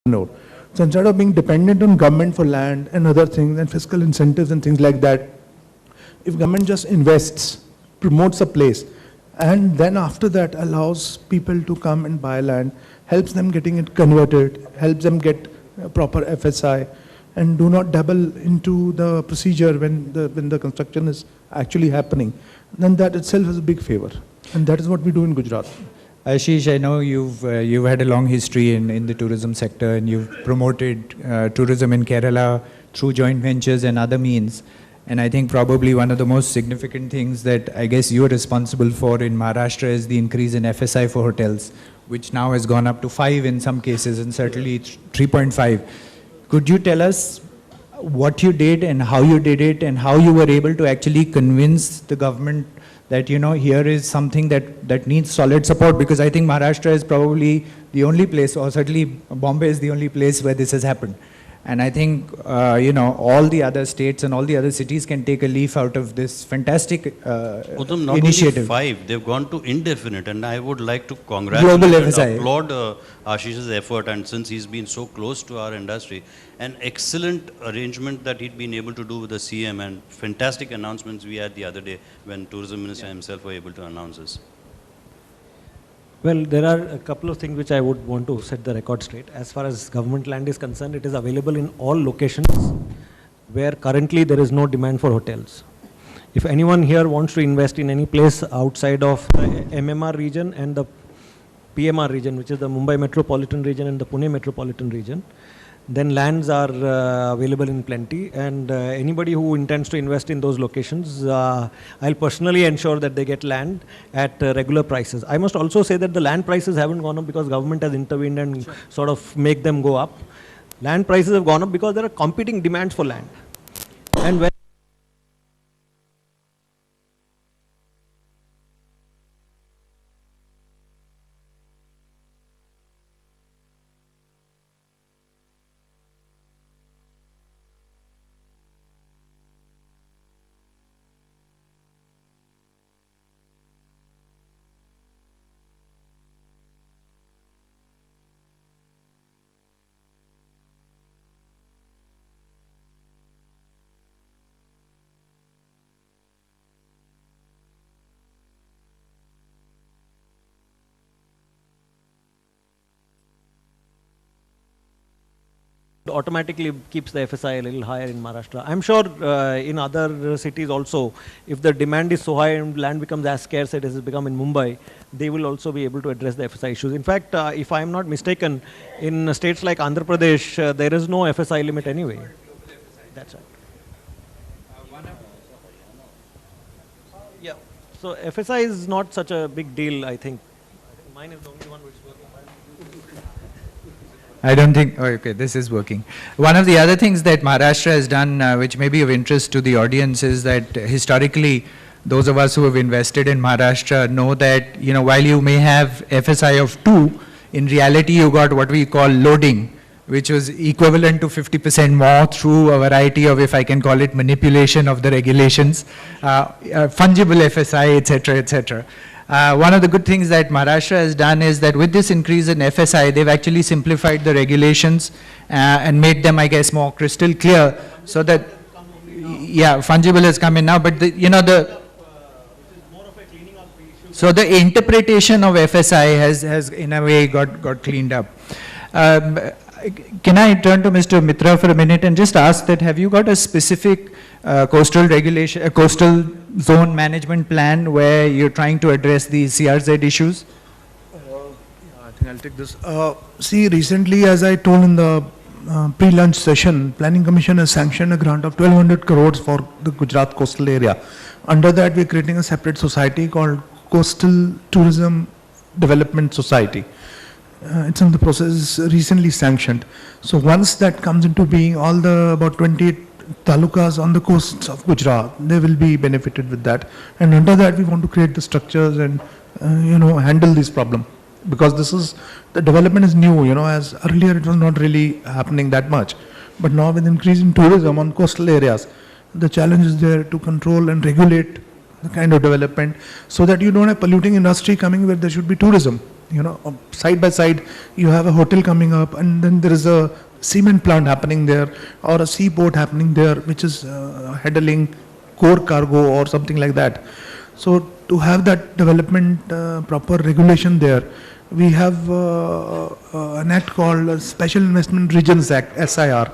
No. So instead of being dependent on government for land and other things and fiscal incentives and things like that, if government just invests, promotes a place, and then after that allows people to come and buy land, helps them getting it converted, helps them get proper FSI, and do not dabble into the procedure when the construction is actually happening, then that itself is a big favor. And that is what we do in Gujarat. Ashish, I know you've had a long history in the tourism sector, and you've promoted tourism in Kerala through joint ventures and other means. And I think probably one of the most significant things that I guess you're responsible for in Maharashtra is the increase in FSI for hotels, which now has gone up to 5 in some cases, and certainly 3.5. Could you tell us what you did and how you did it, and how you were able to actually convince the government that, you know, here is something that needs solid support? Because I think Maharashtra is probably the only place, or certainly Bombay is the only place where this has happened. And I think, you know, all the other states and all the other cities can take a leaf out of this fantastic Uttam, not initiative. Only 5, they've gone to indefinite, and I would like to congratulate and applaud Ashish's effort, and since he's been so close to our industry, an excellent arrangement that he'd been able to do with the CM, and fantastic announcements we had the other day when Tourism Minister himself were able to announce this. Well, there are a couple of things which I would want to set the record straight. As far as government land is concerned, it is available in all locations where currently there is no demand for hotels. If anyone here wants to invest in any place outside of the MMR region and the PMR region, which is the Mumbai metropolitan region and the Pune metropolitan region, then lands are available in plenty, and anybody who intends to invest in those locations, I'll personally ensure that they get land at regular prices. I must also say that the land prices haven't gone up because government has intervened and sort of make them go up. Land prices have gone up because there are competing demands for land. And when automatically keeps the FSI a little higher in Maharashtra. I'm sure in other cities also, if the demand is so high and land becomes as scarce as it has become in Mumbai, they will also be able to address the FSI issues. In fact, if I'm not mistaken, in states like Andhra Pradesh, there is no FSI limit anyway. That's right. Yeah, so FSI is not such a big deal, I think. Mine is the only one which is working. I don't think, oh, okay, this is working. One of the other things that Maharashtra has done, which may be of interest to the audience, is that historically, those of us who have invested in Maharashtra know that, you know, while you may have FSI of 2, in reality you got what we call loading, which was equivalent to 50% more through a variety of, if I can call it, manipulation of the regulations, fungible FSI, etc., etc. One of the good things that Maharashtra has done is that with this increase in FSI, they've actually simplified the regulations and made them, I guess, more crystal clear, so that, yeah, fungible has come in now, but the, you know, so the interpretation of FSI has in a way got cleaned up. Can I turn to Mr. Mitra for a minute and just ask that, have you got a specific coastal regulation, coastal zone management plan where you're trying to address these CRZ issues? I think I'll take this. See, recently, as I told in the pre-lunch session, Planning Commission has sanctioned a grant of 1200 crores for the Gujarat coastal area. Under that, we're creating a separate society called Coastal Tourism Development Society. It's in the process, recently sanctioned. So once that comes into being, all the about 28 talukas on the coasts of Gujarat, they will be benefited with that. And under that, we want to create the structures and, you know, handle this problem. Because this is, the development is new, you know, as earlier it was not really happening that much. But now with increase in tourism on coastal areas, the challenge is there to control and regulate the kind of development so that you don't have polluting industry coming where there should be tourism. Side by side, you have a hotel coming up, and then there is a cement plant happening there, or a seaport happening there, which is handling core cargo or something like that. So to have that development, proper regulation there, we have an act called Special Investment Regions Act, SIR.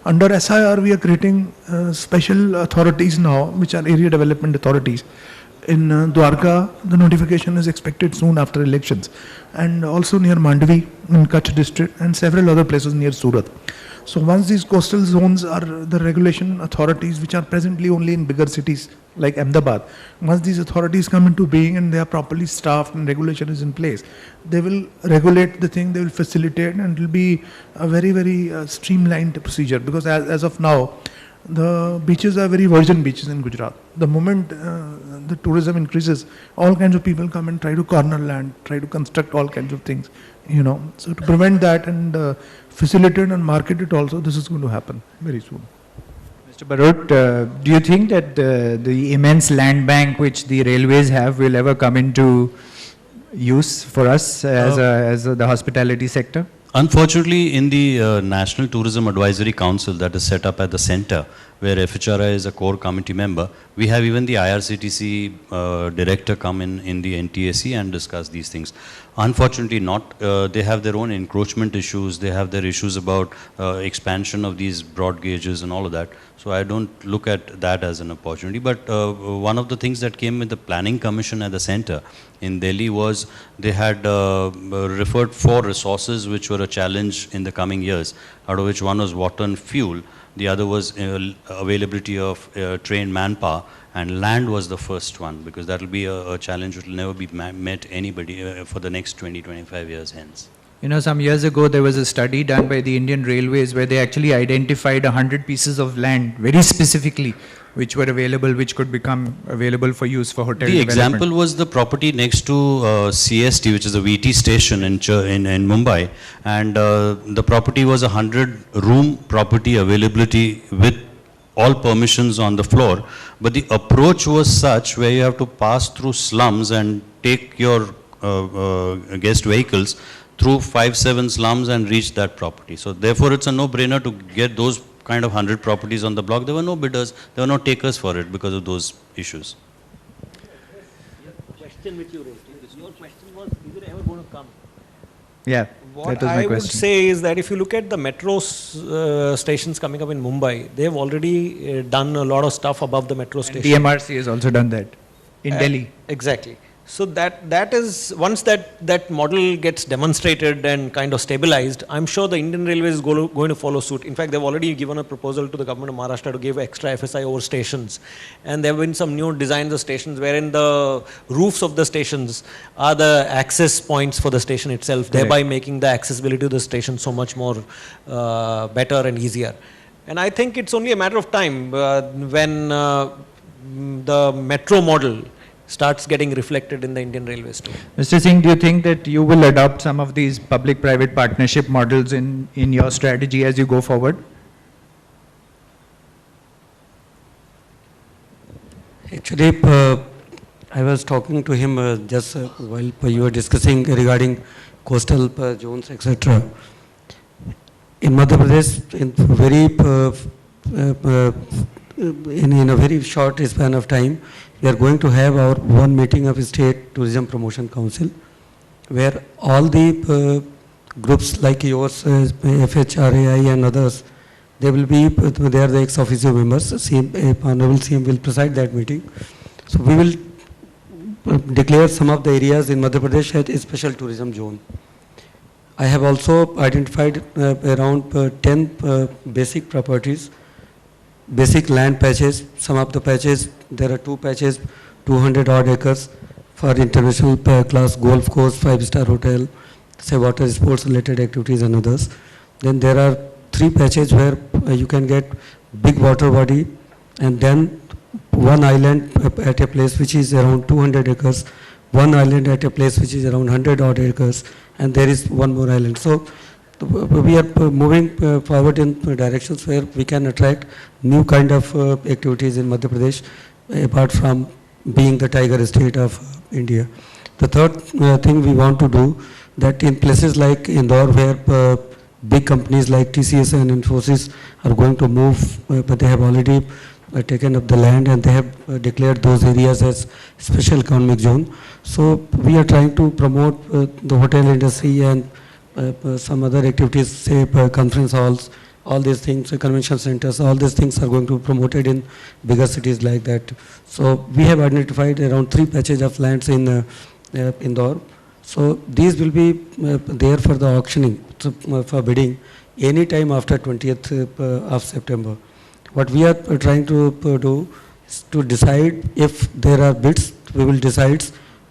Under SIR, we are creating special authorities now, which are area development authorities. In Dwarka, the notification is expected soon after elections, and also near Mandvi in Kutch district, and several other places near Surat. So once these coastal zones are the regulation authorities, which are presently only in bigger cities like Ahmedabad, once these authorities come into being and they are properly staffed and regulation is in place, they will regulate the thing, they will facilitate, and it will be a very, very streamlined procedure, because as of now, the beaches are very virgin beaches in Gujarat. The moment the tourism increases, all kinds of people come and try to corner land, try to construct all kinds of things, So to prevent that and facilitate and market it also, this is going to happen very soon. Mr. Barot, do you think that the immense land bank which the railways have will ever come into use for us as the hospitality sector? Unfortunately, in the National Tourism Advisory Council that is set up at the center, where FHRAI is a core committee member, we have even the IRCTC director come in the NTAC and discuss these things. Unfortunately not. They have their own encroachment issues, they have their issues about expansion of these broad gauges and all of that. So I don't look at that as an opportunity. But one of the things that came with the Planning Commission at the center in Delhi was they had referred 4 resources which were a challenge in the coming years, out of which one was water and fuel, the other was availability of trained manpower, and land was the first one, because that will be a challenge which will never be met anybody for the next 20-25 years hence. Some years ago there was a study done by the Indian Railways where they actually identified 100 pieces of land very specifically which were available, which could become available for use for hotel development. The example was the property next to CST, which is a VT station in Mumbai, and the property was a 100-room property availability with all permissions on the floor, but the approach was such where you have to pass through slums and take your guest vehicles through 5-7 slums and reach that property. So therefore it's a no-brainer to get those kind of 100 properties on the block. There were no bidders, there were no takers for it because of those issues. The question which you raised, your question was, is it ever going to come? Yeah, what that was my I would question. say is that if you look at the metro stations coming up in Mumbai, they have already done a lot of stuff above the metro station. DMRC has also done that in Delhi. Exactly. So that is, once that model gets demonstrated and kind of stabilized, I'm sure the Indian Railways is going to follow suit. In fact, they've already given a proposal to the government of Maharashtra to give extra FSI over stations. And there have been some new designs of stations wherein the roofs of the stations are the access points for the station itself, thereby making the accessibility to the station so much more better and easier. And I think it's only a matter of time when the metro model starts getting reflected in the Indian Railways too. Mr. Singh, do you think that you will adopt some of these public-private partnership models in your strategy as you go forward? Actually, I was talking to him just while you were discussing regarding coastal zones, etc. In Madhya Pradesh, in a very short span of time, we are going to have our one meeting of State Tourism Promotion Council, where all the groups like yours, FHRAI and others, they will be, they are the ex officio members. Honorable CM will preside that meeting. So we will declare some of the areas in Madhya Pradesh as a special tourism zone. I have also identified around 10 basic properties, basic land patches. Some of the patches, there are 2 patches, 200 odd acres for international class golf course, 5-star hotel, say water sports related activities and others. Then there are 3 patches where you can get big water body, and then 1 island at a place which is around 200 acres, 1 island at a place which is around 100 odd acres, and there is 1 more island. So we are moving forward in directions where we can attract new kind of activities in Madhya Pradesh, apart from being the tiger state of India. The third thing we want to do, that in places like Indore, where big companies like TCS and Infosys are going to move, but they have already taken up the land and they have declared those areas as special economic zone. So we are trying to promote the hotel industry and some other activities, say conference halls, all these things, convention centers, all these things are going to be promoted in bigger cities like that. So we have identified around 3 patches of lands in Indore. So these will be there for the auctioning, for bidding, any time after 20th of September. What we are trying to do is to decide if there are bids. We will decide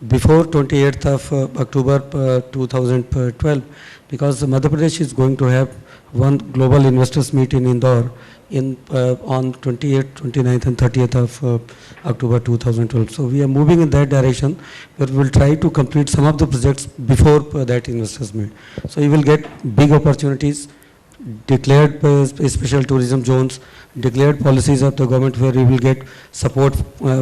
before 28th of October 2012, because Madhya Pradesh is going to have one global investors meet in Indore on 28th, 29th and 30th of October 2012. So we are moving in that direction, but we will try to complete some of the projects before that investors meet. So you will get big opportunities, declared special tourism zones, declared policies of the government where you will get support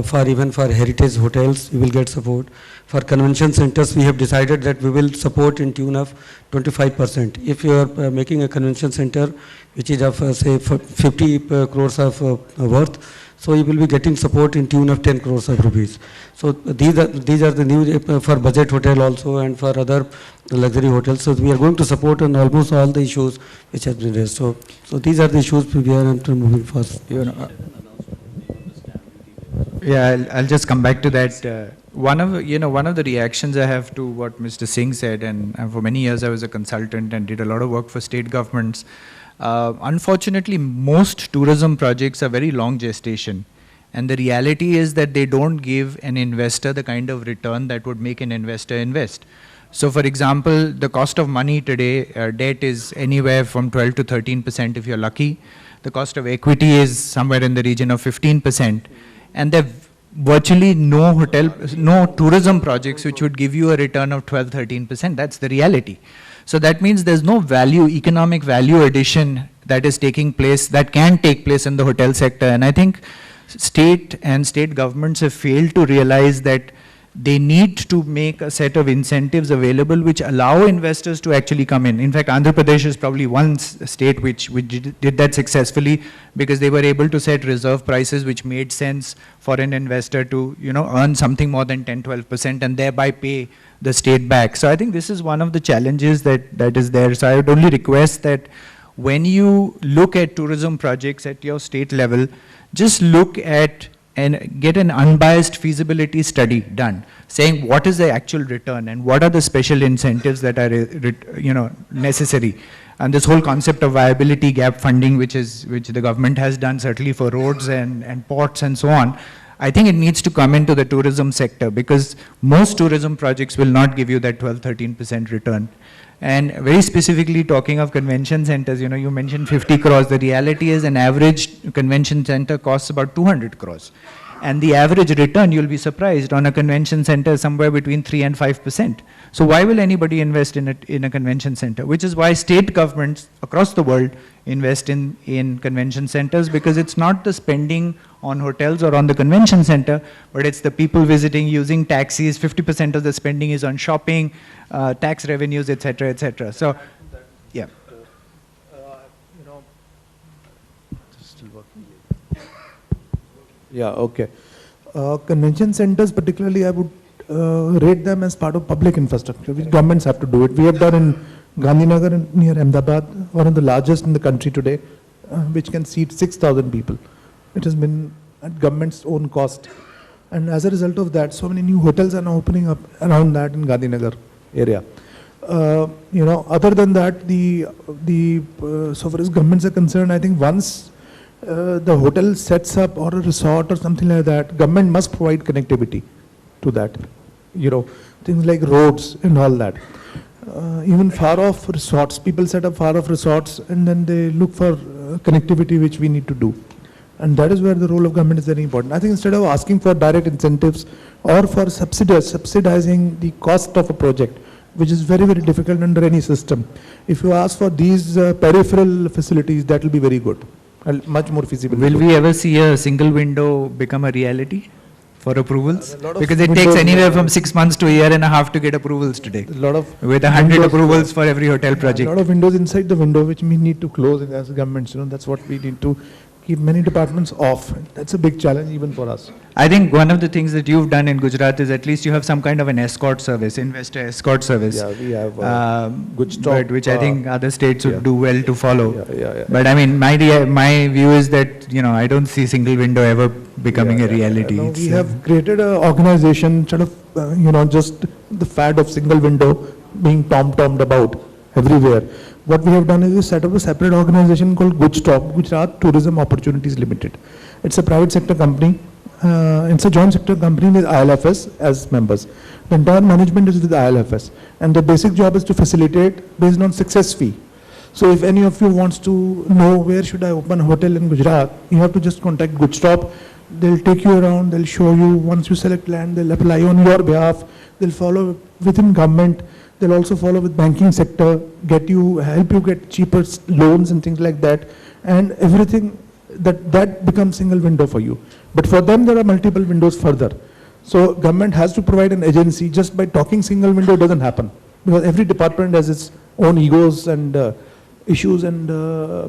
for even for heritage hotels, you will get support. For convention centers, we have decided that we will support in tune of 25%. If you are making a convention center which is of say 50 crores of worth, so you will be getting support in tune of 10 crores of rupees. So these are the new for budget hotel also and for other luxury hotels. So we are going to support on almost all the issues which have been raised. So these are the issues we are moving fast. Yeah, I'll just come back to that. One of the reactions I have to what Mr. Singh said, and for many years I was a consultant and did a lot of work for state governments. Unfortunately, most tourism projects are very long gestation, and the reality is that they don't give an investor the kind of return that would make an investor invest. So for example, the cost of money today, debt is anywhere from 12 to 13% if you're lucky. The cost of equity is somewhere in the region of 15%. And there are virtually no tourism projects which would give you a return of 12, 13%. That's the reality. So that means there's no value, economic value addition that is taking place, that can take place in the hotel sector. And I think state and state governments have failed to realize that they need to make a set of incentives available which allow investors to actually come in. In fact, Andhra Pradesh is probably one state which did that successfully, because they were able to set reserve prices which made sense for an investor to earn something more than 10, 12% and thereby pay the state back. So I think this is one of the challenges that is there. So I would only request that when you look at tourism projects at your state level, just look at and get an unbiased feasibility study done, saying what is the actual return and what are the special incentives that are necessary. And this whole concept of viability gap funding, which the government has done certainly for roads and ports and so on, I think it needs to come into the tourism sector, because most tourism projects will not give you that 12, 13% return. And very specifically talking of convention centers, you mentioned 50 crores. The reality is an average convention center costs about 200 crores. And the average return, you'll be surprised, on a convention center is somewhere between 3 and 5%. So why will anybody invest in a convention center? Which is why state governments across the world invest in convention centers, because it's not the spending on hotels or on the convention center, but it's the people visiting, using taxis. 50% of the spending is on shopping, tax revenues, etc., etc. So, yeah. Still working. Yeah, okay. Convention centers particularly, I would rate them as part of public infrastructure, which governments have to do it. We have done in Gandhinagar near Ahmedabad, one of the largest in the country today, which can seat 6,000 people. It has been at government's own cost. And as a result of that, so many new hotels are now opening up around that in Gandhinagar area. Other than that, so far as governments are concerned, I think once the hotel sets up, or a resort or something like that, government must provide connectivity to that. Things like roads and all that. Even far off resorts, people set up far off resorts and then they look for connectivity, which we need to do. And that is where the role of government is very important. I think instead of asking for direct incentives or for subsidizing the cost of a project, which is very, very difficult under any system, if you ask for these peripheral facilities, that will be very good, much more feasible. Will we ever see a single window become a reality? for approvals? A lot of Because it takes windows- anywhere from 6 months to a year and a half to get approvals today. A lot of With 100 windows- approvals for every hotel A project. lot of windows inside the window which we need to close as governments, that's what we need to keep many departments off. That's a big challenge even for us. I think one of the things that you've done in Gujarat is at least you have some kind of an escort service, investor escort service. Yeah, we have Good good stock, which I think other states would yeah. do well to follow. Yeah. But I mean, my view is that, I don't see single window ever becoming a reality. No, It's, we have created an organization, sort of, just the fad of single window being tom-tommed about everywhere. What we have done is we set up a separate organization called Gujarat Tourism Opportunities Limited. It's a private sector company. It's a joint sector company with ILFS as members. The entire management is with ILFS. And the basic job is to facilitate based on success fee. So if any of you wants to know where should I open a hotel in Gujarat, you have to just contact Gujarat. They'll take you around, they'll show you. Once you select land, they'll apply on your behalf. They'll follow within government. They'll also follow with banking sector, help you get cheaper loans and things like that. And everything that becomes single window for you. But for them, there are multiple windows further. So government has to provide an agency. Just by talking single window doesn't happen. Because every department has its own egos and issues and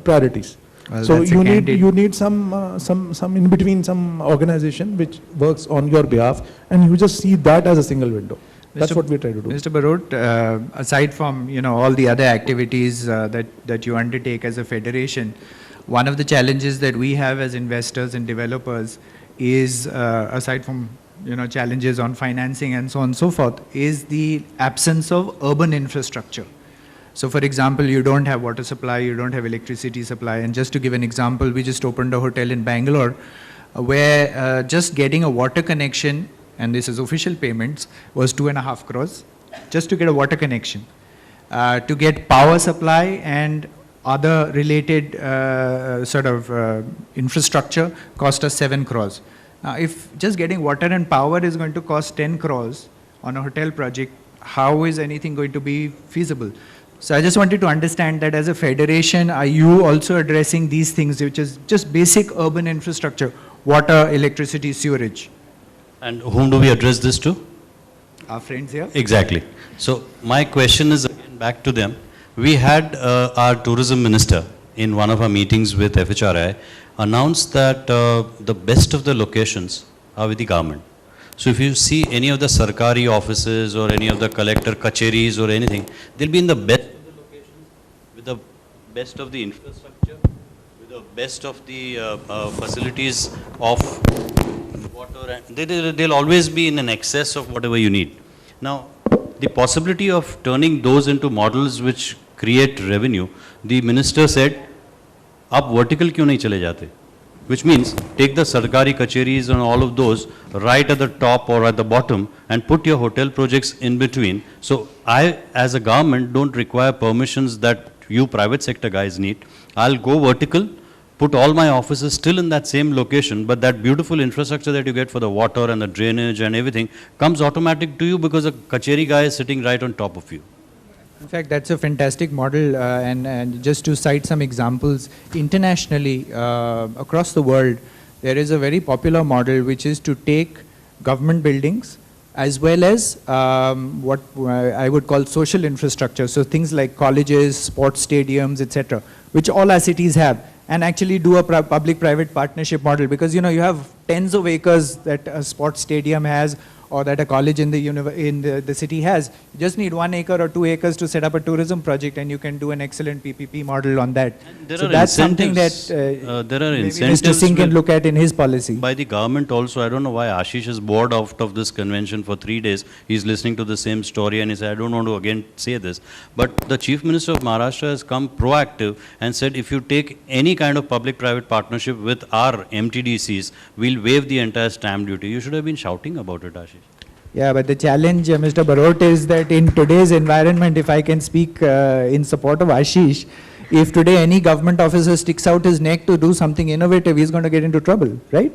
priorities. Well, so that's a you need some in between, some organization which works on your behalf, and you just see that as a single window. That's what we try to do. Mr. Barot, aside from all the other activities that you undertake as a federation, one of the challenges that we have as investors and developers is, aside from challenges on financing and so on and so forth, is the absence of urban infrastructure. So for example, you don't have water supply, you don't have electricity supply. And just to give an example, we just opened a hotel in Bangalore where just getting a water connection, and this is official payments, was 2.5 crores just to get a water connection. To get power supply and other related infrastructure cost us 7 crores. Now, if just getting water and power is going to cost 10 crores on a hotel project, how is anything going to be feasible? So I just wanted to understand that as a federation, are you also addressing these things, which is just basic urban infrastructure, water, electricity, sewerage? And whom do we address this to? Our friends here? Exactly. So my question is again back to them. We had our tourism minister in one of our meetings with FHRAI announce that the best of the locations are with the government. So if you see any of the Sarkari offices or any of the collector kacheris or anything, they'll be in the best of the locations, with the best of the infrastructure, with the best of the facilities of water, and they'll always be in an excess of whatever you need. Now, the possibility of turning those into models which create revenue, the minister said, "Aap vertical kyun nahi chale jate?" Which means take the Sarkari kacheris and all of those right at the top or at the bottom and put your hotel projects in between. So I, as a government, don't require permissions that you private sector guys need. I'll go vertical, put all my offices still in that same location, but that beautiful infrastructure that you get for the water and the drainage and everything comes automatic to you because a kacheri guy is sitting right on top of you. In fact, that's a fantastic model, and just to cite some examples, internationally, across the world, there is a very popular model which is to take government buildings as well as what I would call social infrastructure, so things like colleges, sports stadiums, etc., which all our cities have, and actually do a public-private partnership model, because you have tens of acres that a sports stadium has, or that a college in the city has. You just need 1 acre or 2 acres to set up a tourism project, and you can do an excellent PPP model on that. So that's something that there are maybe incentives Mr. Singh can look at in his policy. by the government also. I don't know why Ashish is bored out of this convention for 3 days. He's listening to the same story and he said, I don't want to again say this. But the Chief Minister of Maharashtra has come proactive and said, if you take any kind of public-private partnership with our MTDCs, we'll waive the entire stamp duty. You should have been shouting about it, Ashish. Yeah, but the challenge, Mr. Barot, is that in today's environment, if I can speak in support of Ashish, if today any government officer sticks out his neck to do something innovative, he's going to get into trouble, right?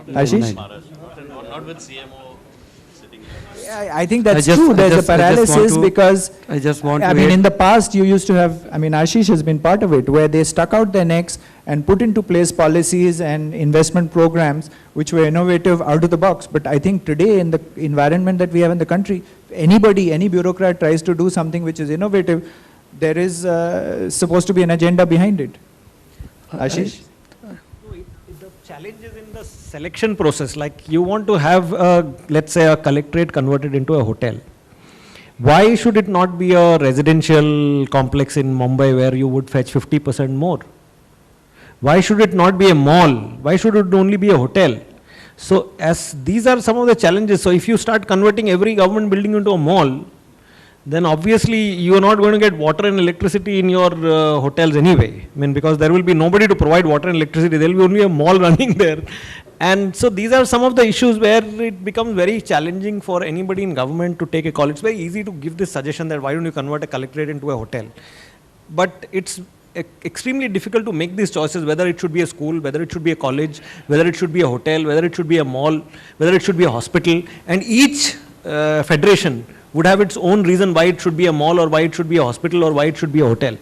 Ashish? Not with CMO sitting here. I think that's I true. There's a just want paralysis to- because, I just want I to mean, add- in the past, you used to have, I mean, Ashish has been part of it, where they stuck out their necks and put into place policies and investment programs which were innovative out of the box. But I think today, in the environment that we have in the country, anybody, any bureaucrat tries to do something which is innovative, there is supposed to be an agenda behind it. Ashish? The challenge is in the selection process. Like you want to have, let's say, a collectorate converted into a hotel. Why should it not be a residential complex in Mumbai where you would fetch 50% more? Why should it not be a mall? Why should it only be a hotel? So as these are some of the challenges. So if you start converting every government building into a mall, then obviously you are not going to get water and electricity in your hotels anyway. I mean, because there will be nobody to provide water and electricity. There will be only a mall running there. And so these are some of the issues where it becomes very challenging for anybody in government to take a call. It's very easy to give this suggestion that why don't you convert a collectorate into a hotel? But it's extremely difficult to make these choices, whether it should be a school, whether it should be a college, whether it should be a hotel, whether it should be a mall, whether it should be a hospital. And each federation would have its own reason why it should be a mall or why it should be a hospital or why it should be a hotel.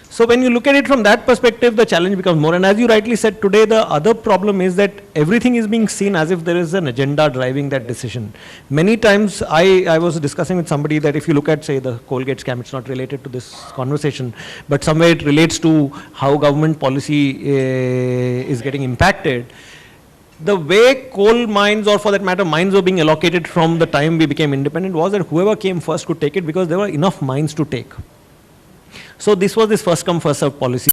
So when you look at it from that perspective, the challenge becomes more. And as you rightly said today, the other problem is that everything is being seen as if there is an agenda driving that decision. Many times I was discussing with somebody that if you look at, say, the Colgate scam, it's not related to this conversation, but somewhere it relates to how government policy is getting impacted. The way coal mines, or for that matter mines, were being allocated from the time we became independent was that whoever came first could take it because there were enough mines to take. So this was this first come first served policy.